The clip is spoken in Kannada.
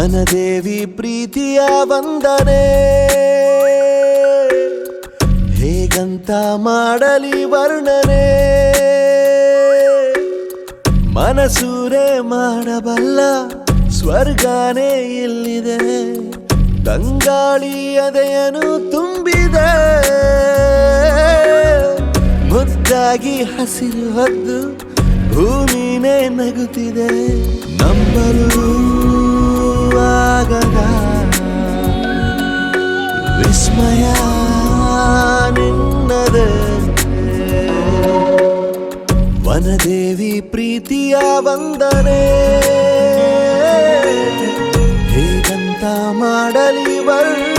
ವನದೇವಿ ಪ್ರೀತಿಯ ವಂದನೆ ಹೇಗಂತ ಮಾಡಲಿ ವರ್ಣನೆ ಮನಸೂರೆ ಮಾಡಬಲ್ಲ ಸ್ವರ್ಗನೇ ಇಲ್ಲಿದೆ ತಂಗಾಳಿ ಎದೆಯನ್ನು ತುಂಬಿದೆ ಮುದ್ದಾಗಿ ಹಸಿರು ಹೊದ್ದು ಭೂಮಿನೇ ನಗುತ್ತಿದೆ ನಂಬಲು ಆಗದ ವಿಸ್ಮಯ ನಿನ್ನದೆ ವನದೇವಿ ಪ್ರೀತಿಯ ವಂದನೆ ಹೇಗಂತ ಮಾಡಲಿ ವರ್ಣ